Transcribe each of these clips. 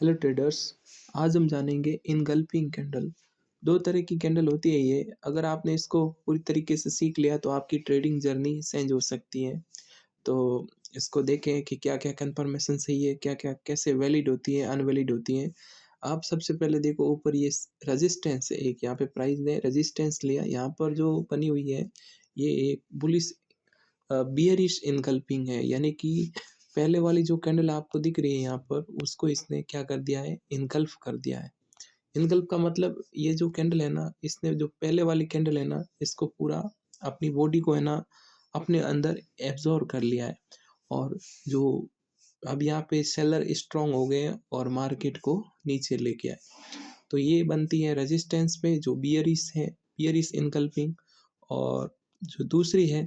Hello traders. आज हम जानेंगे इनगल्फिंग कैंडल। दो तरह की कैंडल होती है ये। अगर आपने इसको पूरी तरीके से सीख लिया तो आपकी ट्रेडिंग जर्नी चेंज हो सकती है। तो इसको देखें कि क्या क्या कंफर्मेशन सही है, क्या क्या कैसे वैलिड होती है, अनवैलिड होती है। आप सबसे पहले देखो ऊपर ये रेजिस्टेंस है, एक यहाँ पे प्राइस ने रेजिस्टेंस लिया, यहाँ पर जो बनी हुई है ये एक बुलिश बियरिश इनगल्फिंग है, यानी कि पहले वाली जो कैंडल आपको दिख रही है यहाँ पर, उसको इसने क्या कर दिया है, इनगल्फ कर दिया है। इनगल्फ का मतलब ये जो कैंडल है ना, इसने जो पहले वाली कैंडल है ना, इसको पूरा अपनी बॉडी को है ना अपने अंदर एब्जॉर्ब कर लिया है। और जो अब यहाँ पे सेलर स्ट्रांग हो गए हैं और मार्केट को नीचे लेके आए, तो ये बनती है रेजिस्टेंस पे जो बियरिश है, बियरिश इनगल्फिंग। और जो दूसरी है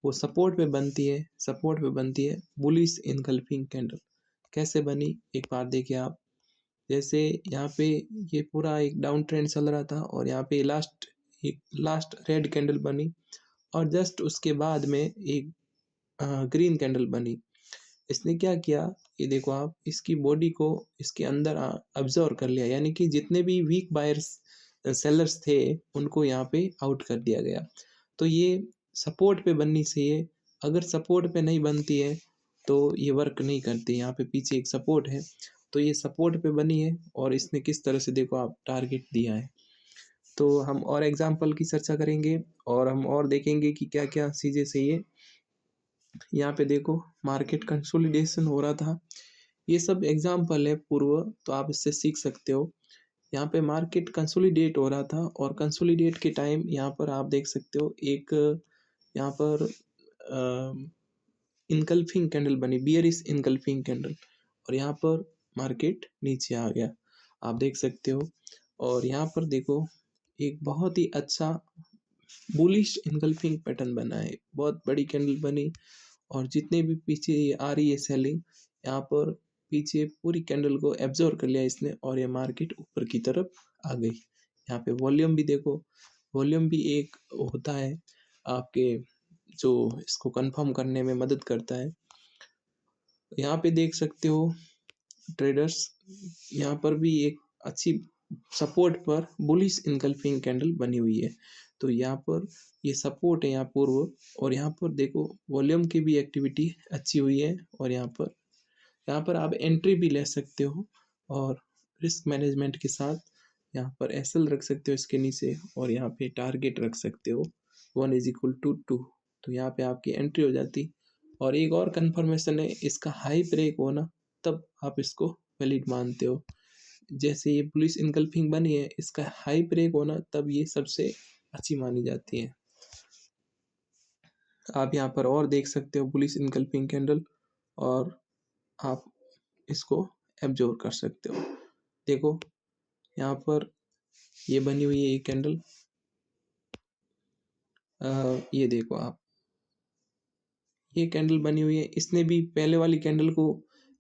वो सपोर्ट पे बनती है बुलिश इनगल्फिंग कैंडल। कैसे बनी एक बार देखिए आप। जैसे यहाँ पे ये पूरा एक डाउन ट्रेंड चल रहा था और यहाँ पे लास्ट रेड कैंडल बनी, और जस्ट उसके बाद में एक ग्रीन कैंडल बनी। इसने क्या किया, ये देखो आप, इसकी बॉडी को इसके अंदर अब्जॉर्व कर लिया, यानी कि जितने भी वीक बायर्स सेलर्स थे उनको यहाँ पे आउट कर दिया गया। तो ये सपोर्ट पे बननी चाहिए। अगर सपोर्ट पे नहीं बनती है तो ये वर्क नहीं करती। यहाँ पे पीछे एक सपोर्ट है, तो ये सपोर्ट पे बनी है और इसने किस तरह से देखो आप टारगेट दिया है। तो हम और एग्जांपल की चर्चा करेंगे और हम और देखेंगे कि क्या क्या चीज़ें सही है। यहाँ पे देखो मार्केट कंसोलिडेशन हो रहा था, ये सब एग्जाम्पल है पूर्व, तो आप इससे सीख सकते हो। यहाँ पे मार्केट कंसोलिडेट हो रहा था और कंसोलिडेट के टाइम यहाँ पर आप देख सकते हो एक यहाँ पर इनकल्फिंग कैंडल बनी, बियरिश इनकल्फिंग कैंडल, और यहाँ पर मार्केट नीचे आ गया, आप देख सकते हो। और यहाँ पर देखो एक बहुत ही अच्छा बुलिश इनकल्फिंग पैटर्न बना है, बहुत बड़ी कैंडल बनी। और जितने भी पीछे ये आ रही है सेलिंग, यहाँ पर पीछे पूरी कैंडल को एब्जॉर्ब कर लिया इसने और ये मार्केट ऊपर की तरफ आ गई। यहाँ पे वॉल्यूम भी देखो, वॉल्यूम भी एक होता है आपके, जो इसको कंफर्म करने में मदद करता है। यहाँ पे देख सकते हो ट्रेडर्स, यहाँ पर भी एक अच्छी सपोर्ट पर बुलिश इनकल्फिंग कैंडल बनी हुई है। तो यहाँ पर ये सपोर्ट है यहाँ पूर्व, और यहाँ पर देखो वॉल्यूम की भी एक्टिविटी अच्छी हुई है। और यहाँ पर आप एंट्री भी ले सकते हो और रिस्क मैनेजमेंट के साथ यहाँ पर एसएल रख सकते हो इसके नीचे, और यहाँ पे टारगेट रख सकते हो 1 = 2। तो यहाँ पे आपकी एंट्री हो जाती। और एक और कंफर्मेशन है, इसका हाई ब्रेक होना तब आप इसको वैलिड मानते हो। जैसे ये पुलिस इनकल्फिंग बनी है, इसका हाई ब्रेक होना तब ये सबसे अच्छी मानी जाती है। आप यहाँ पर और देख सकते हो पुलिस इनकल्फिंग कैंडल, और आप इसको एब्जॉर्ब कर सकते हो। देखो यहाँ पर ये बनी हुई है ये कैंडल, ये देखो आप, ये कैंडल बनी हुई है, इसने भी पहले वाली कैंडल को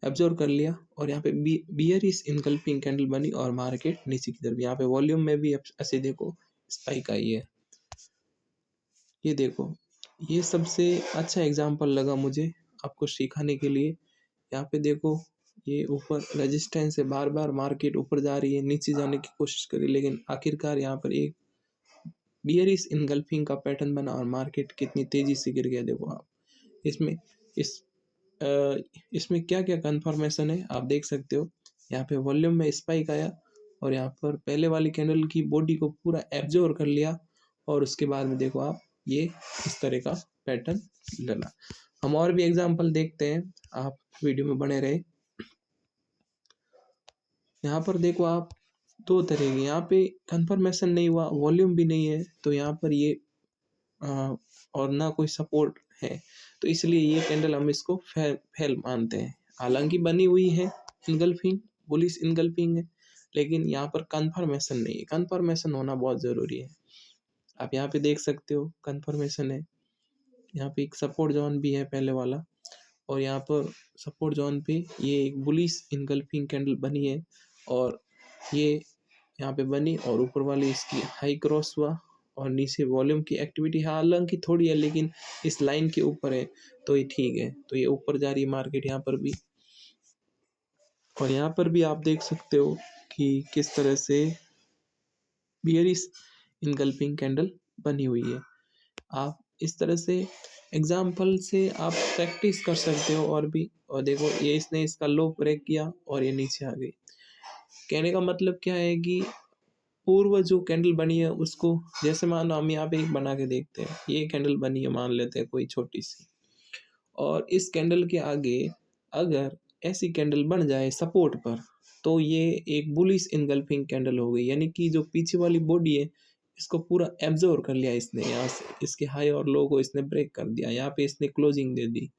एब्जॉर्ब कर लिया और यहाँ पे बियरिश इनकल्फिंग कैंडल बनी और मार्केट नीचे की तरफ। यहाँ पे वॉल्यूम में भी ऐसे देखो स्पाइक आई है। ये देखो, ये सबसे अच्छा एग्जांपल लगा मुझे आपको सिखाने के लिए। यहाँ पे देखो ये ऊपर रेजिस्टेंस है, बार बार मार्केट ऊपर जा रही है, नीचे जाने की कोशिश कर रही है, लेकिन आखिरकार यहाँ पर एक बियरिश इनगल्फिंग का पैटर्न बना और मार्केट कितनी तेजी से गिर गया। देखो आप इसमें इस इसमें क्या क्या कंफर्मेशन है आप देख सकते हो। यहाँ पे वॉल्यूम में स्पाइक आया और यहाँ पर पहले वाली कैंडल की बॉडी को पूरा एब्जॉर्ब कर लिया, और उसके बाद में देखो आप ये इस तरह का पैटर्न लगा। हम और भी एग्जांपल देखते हैं, आप वीडियो में बने रहे। यहाँ पर देखो आप दो तरह के, यहाँ पे कंफर्मेशन नहीं हुआ, वॉल्यूम भी नहीं है, तो यहाँ पर ये और ना कोई सपोर्ट है, तो इसलिए ये कैंडल हम इसको फेल मानते हैं। हालांकि बनी हुई है इनगल्फिंग, बुलिश इनगल्फिंग है, लेकिन यहाँ पर कंफर्मेशन नहीं है। कंफर्मेशन होना बहुत ज़रूरी है। आप यहाँ पे देख सकते हो कंफर्मेशन है, यहाँ पे एक सपोर्ट जोन भी है पहले वाला, और यहाँ पर सपोर्ट जोन पे ये एक बुलिश इनगल्फिंग कैंडल बनी है, और ये यहाँ पे बनी और ऊपर वाली इसकी हाई क्रॉस हुआ, और नीचे वॉल्यूम की एक्टिविटी हालांकि थोड़ी है लेकिन इस लाइन के ऊपर है, तो ये ठीक है। तो ये ऊपर जा रही है मार्केट यहाँ पर भी। और यहाँ पर भी आप देख सकते हो कि किस तरह से बियरिश इनगल्फिंग कैंडल बनी हुई है। आप इस तरह से एग्ज़ाम्पल से आप प्रैक्टिस कर सकते हो और भी। और देखो ये इसने इसका लो ब्रेक किया और ये नीचे आ गई। कहने का मतलब क्या है कि पूर्व जो कैंडल बनी है उसको, जैसे मानो हम यहाँ पे एक बना के देखते हैं, ये कैंडल बनी है मान लेते हैं कोई छोटी सी, और इस कैंडल के आगे अगर ऐसी कैंडल बन जाए सपोर्ट पर, तो ये एक बुलिश इनगल्फिंग कैंडल हो गई। यानी कि जो पीछे वाली बॉडी है इसको पूरा एब्जॉर्ब कर लिया इसने, यहाँ से इसके हाई और लो को इसने ब्रेक कर दिया, यहाँ पे इसने क्लोजिंग दे दी।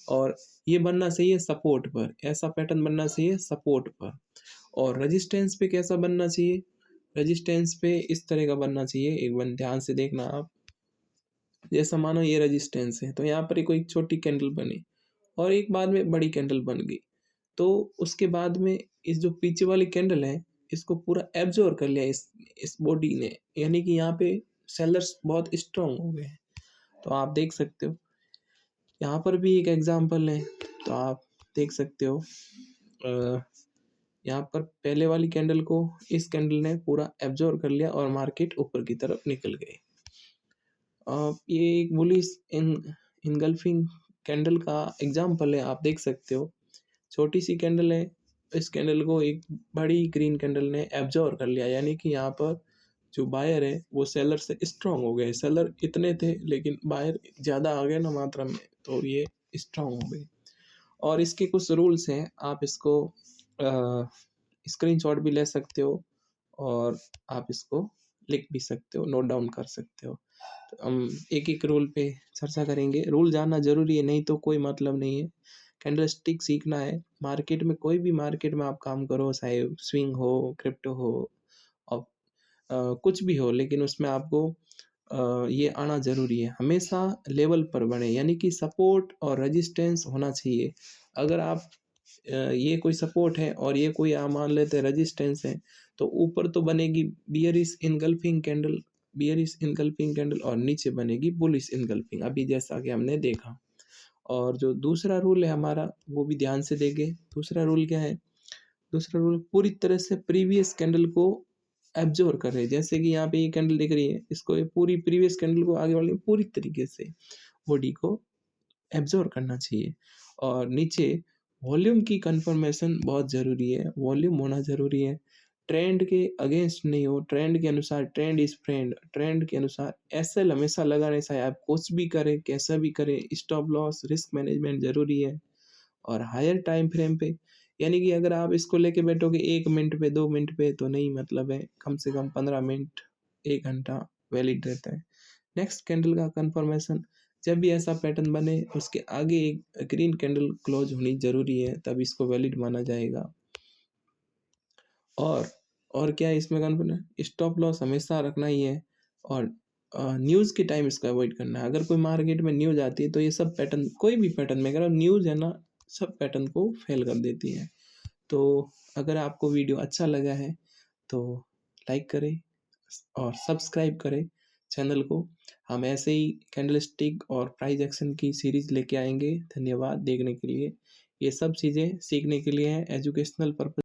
और ये बनना चाहिए सपोर्ट पर, ऐसा पैटर्न बनना चाहिए सपोर्ट पर। और रेजिस्टेंस पे कैसा बनना चाहिए? रेजिस्टेंस पे इस तरह का बनना चाहिए, एक बार ध्यान से देखना आप। जैसा मानो ये रेजिस्टेंस है, तो यहाँ पर कोई छोटी कैंडल बनी और एक बाद में बड़ी कैंडल बन गई, तो उसके बाद में इस जो पीछे वाली कैंडल है इसको पूरा एब्जॉर्ब कर लिया इस बॉडी ने। यानी कि यहाँ पे सेलर्स बहुत स्ट्रांग हो गए हैं। तो आप देख सकते हो यहाँ पर भी एक एग्जांपल है, तो आप देख सकते हो यहाँ पर पहले वाली कैंडल को इस कैंडल ने पूरा एब्जॉर्ब कर लिया और मार्केट ऊपर की तरफ निकल गई। ये एक बुलिश इनगल्फिंग कैंडल का एग्जांपल है, आप देख सकते हो। छोटी सी कैंडल है, इस कैंडल को एक बड़ी ग्रीन कैंडल ने एब्जॉर्ब कर लिया। यानी कि यहाँ पर जो बायर है वो सेलर से स्ट्रांग हो गए। सेलर इतने थे लेकिन बायर ज़्यादा आ गए ना मात्रा में, तो ये स्ट्रांग हो गए। और इसके कुछ रूल्स हैं, आप इसको स्क्रीनशॉट भी ले सकते हो और आप इसको लिख भी सकते हो, नोट डाउन कर सकते हो। तो हम एक एक रूल पे चर्चा करेंगे। रूल जानना ज़रूरी है, नहीं तो कोई मतलब नहीं है। कैंडलस्टिक सीखना है। मार्केट में, कोई भी मार्केट में आप काम करो, चाहे स्विंग हो, क्रिप्टो हो और कुछ भी हो, लेकिन उसमें आपको ये आना ज़रूरी है। हमेशा लेवल पर बने, यानी कि सपोर्ट और रेजिस्टेंस होना चाहिए। अगर आप ये कोई सपोर्ट है और ये कोई आप मान लेते हैं रेजिस्टेंस है, तो ऊपर तो बनेगी bearish engulfing candle, bearish engulfing candle, और नीचे बनेगी बुलिश इनगल्फिंग, अभी जैसा कि हमने देखा। और जो दूसरा रूल है हमारा, वो भी ध्यान से देखें। दूसरा रूल क्या है? दूसरा रूल पूरी तरह से प्रीवियस कैंडल को एब्जॉर्ब कर रहे हैं। जैसे कि यहाँ पे ये कैंडल दिख रही है, इसको ये पूरी प्रीवियस कैंडल को आगे वाली पूरी तरीके से बॉडी को एब्जॉर्ब करना चाहिए। और नीचे वॉल्यूम की कंफर्मेशन बहुत ज़रूरी है, वॉल्यूम होना ज़रूरी है। ट्रेंड के अगेंस्ट नहीं हो, ट्रेंड के अनुसार, ट्रेंड इज़ फ्रेंड, ट्रेंड के अनुसार एसएल हमेशा लगाने, चाहे आप कुछ भी करें, कैसा भी करें। स्टॉप लॉस, रिस्क मैनेजमेंट ज़रूरी है। और हायर टाइम फ्रेम पे, यानी कि अगर आप इसको लेके बैठोगे 1 मिनट पे, 2 मिनट पे, तो नहीं मतलब है। कम से कम 15 मिनट, 1 घंटा वैलिड रहता है। नेक्स्ट कैंडल का कंफर्मेशन, जब भी ऐसा पैटर्न बने उसके आगे एक ग्रीन कैंडल क्लोज होनी ज़रूरी है, तब इसको वैलिड माना जाएगा। और और क्या है इसमें कंफर्म, स्टॉप लॉस हमेशा रखना ही है। और न्यूज़ के टाइम इसको अवॉइड करना है। अगर कोई मार्केट में न्यूज़ आती है तो ये सब पैटर्न, कोई भी पैटर्न में अगर न्यूज़ है ना, सब पैटर्न को फेल कर देती है। तो अगर आपको वीडियो अच्छा लगा है तो लाइक करें और सब्सक्राइब करें चैनल को। हम ऐसे ही कैंडलस्टिक और प्राइस एक्शन की सीरीज़ लेके आएंगे। धन्यवाद देखने के लिए। ये सब चीज़ें सीखने के लिए हैं, एजुकेशनल पर्पस